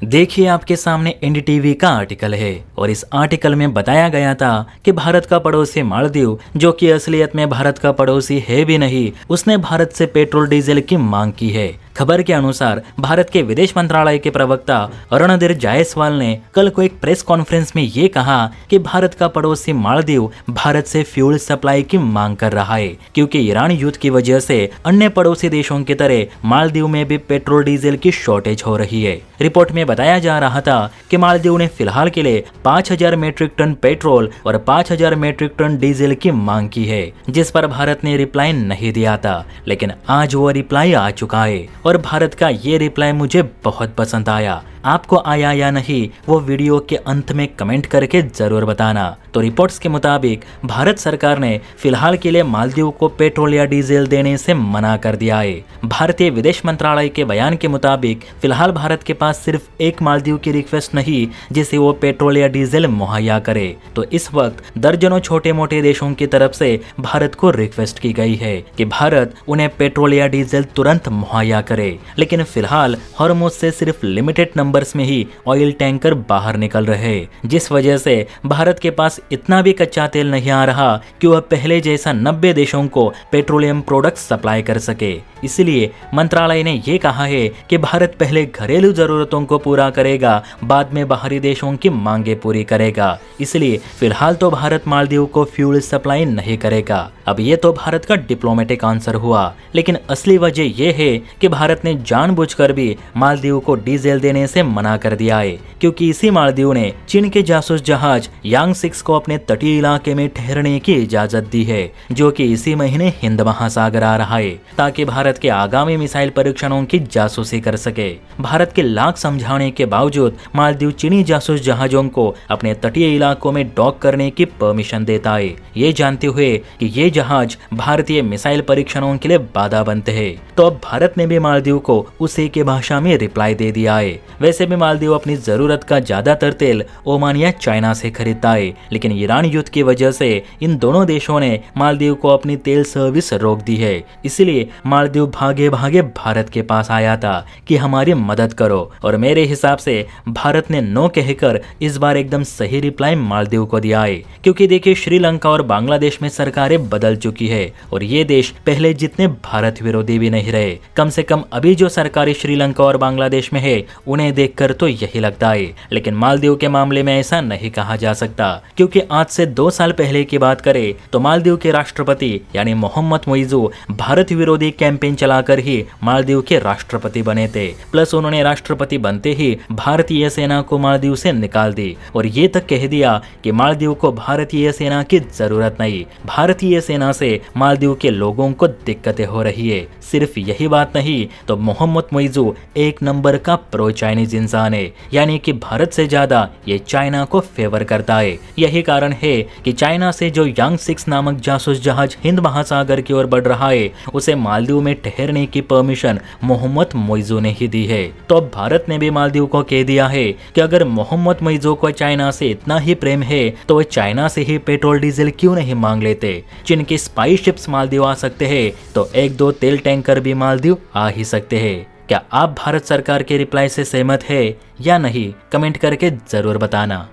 देखिए आपके NDTV NDTV का आर्टिकल है और इस आर्टिकल में बताया गया था कि भारत का पड़ोसी मालदीव, जो कि असलियत में भारत का पड़ोसी है भी नहीं, उसने भारत से पेट्रोल डीजल की मांग की है। खबर के अनुसार भारत के विदेश मंत्रालय के प्रवक्ता रणधीर जायसवाल ने कल को एक प्रेस कॉन्फ्रेंस में ये कहा कि भारत का पड़ोसी मालदीव भारत से फ्यूल सप्लाई की मांग कर रहा है, क्योंकि ईरान युद्ध की वजह से अन्य पड़ोसी देशों की तरह मालदीव में भी पेट्रोल डीजल की शॉर्टेज हो रही है। रिपोर्ट में बताया जा रहा था कि मालदीव ने फिलहाल के लिए 5000 मीट्रिक टन पेट्रोल और 5000 मीट्रिक टन डीजल की मांग की है, जिस पर भारत ने रिप्लाई नहीं दिया था, लेकिन आज वो रिप्लाई आ चुका है और भारत का ये रिप्लाई मुझे बहुत पसंद आया। आपको आया या नहीं वो वीडियो के अंत में कमेंट करके जरूर बताना। तो रिपोर्ट्स के मुताबिक भारत सरकार ने फिलहाल के लिए मालदीव को पेट्रोल या डीजल देने से मना कर दिया है। भारतीय विदेश मंत्रालय के बयान के मुताबिक फिलहाल भारत के पास सिर्फ एक मालदीव की रिक्वेस्ट नहीं जिसे वो पेट्रोल या डीजल मुहैया करे, तो इस वक्त दर्जनों छोटे मोटे देशों की तरफ से भारत को रिक्वेस्ट की गई है कि भारत उन्हें पेट्रोल या डीजल तुरंत मुहैया करे। लेकिन फिलहाल हॉर्मुज से सिर्फ लिमिटेड नंबर्स में ही ऑयल टैंकर बाहर निकल रहे, जिस वजह से भारत के पास इतना भी कच्चा तेल नहीं आ रहा कि वह पहले जैसा 90 देशों को पेट्रोलियम प्रोडक्ट्स सप्लाई कर सके। इसलिए मंत्रालय ने ये कहा है कि भारत पहले घरेलू जरूरतों को पूरा करेगा, बाद में बाहरी देशों की मांगे पूरी करेगा। इसलिए फिलहाल तो भारत मालदीव को फ्यूल सप्लाई नहीं करेगा। अब ये तो भारत का डिप्लोमेटिक आंसर हुआ, लेकिन असली वजह यह है कि भारत ने जानबूझकर भी मालदीव को डीजल देने से मना कर दिया है, क्योंकि इसी मालदीव ने चीन के जासूस जहाज यांग 6 को अपने तटीय इलाके में ठहरने की इजाजत दी है, जो कि इसी महीने हिंद महासागर आ रहा है, ताकि भारत के आगामी मिसाइल परीक्षणों की जासूसी कर सके। भारत के लाख समझाने के बावजूद मालदीव चीनी जासूस जहाजों को अपने तटीय इलाकों में डॉक करने की परमिशन देता है, ये जानते हुए कि ये जहाज भारतीय मिसाइल परीक्षणों के लिए बाधा बनते हैं। तो अब भारत ने भी मालदीव को उसी के भाषा में रिप्लाई दे दिया है। वैसे भी मालदीव अपनी जरूरत का ज्यादातर तेल ओमान या चाइना से खरीदता है, लेकिन ईरान युद्ध की वजह से इन दोनों देशों ने मालदीव को अपनी तेल सर्विस रोक दी है। इसलिए मालदीव भागे भागे भारत के पास आया था कि हमारी मदद करो, और मेरे हिसाब से भारत ने नो कहकर इस बार एकदम सही रिप्लाई मालदीव को दिया है, क्योंकि देखिए श्रीलंका और बांग्लादेश में सरकारें बदल चुकी है और ये देश पहले जितने भारत विरोधी भी नहीं रहे। कम से कम अभी जो सरकारें श्रीलंका और बांग्लादेश में है उन्हें देखकर तो यही लगता है, लेकिन मालदीव के मामले में ऐसा नहीं कहा जा सकता, क्योंकि आज से 2 साल पहले की बात करें तो मालदीव के राष्ट्रपति यानी मोहम्मद मोइजू भारत विरोधी कैंपेन चलाकर ही मालदीव के राष्ट्रपति बने थे। प्लस उन्होंने राष्ट्रपति बनते ही भारतीय सेना को मालदीव से निकाल दी और ये तक कह दिया कि मालदीव को भारतीय सेना की जरूरत नहीं, भारतीय सेना से मालदीव के लोगों को दिक्कतें हो रही है। सिर्फ यही बात नहीं तो मोहम्मद मोइजू एक नंबर का प्रो चाइनीज इंसान है, यानी कि भारत से ज्यादा ये चाइना को फेवर करता है। यही कारण है कि चाइना से जो यांग 6 नामक जासूस जहाज हिंद महासागर की ओर बढ़ रहा है उसे मालदीव में ठहरने की परमिशन मोहम्मद मोइजू ने ही दी है। तो अब भारत ने भी मालदीव को कह दिया है कि अगर मोहम्मद मोइजू को चाइना से इतना ही प्रेम है तो वे चाइना से ही पेट्रोल डीजल क्यों नहीं मांग लेते। जिनकी स्पाई शिप्स मालदीव आ सकते हैं तो 1-2 तेल टैंकर भी मालदीव आ ही सकते हैं। क्या आप भारत सरकार के रिप्लाई से सहमत है या नहीं, कमेंट करके जरूर बताना।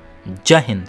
जय हिंद।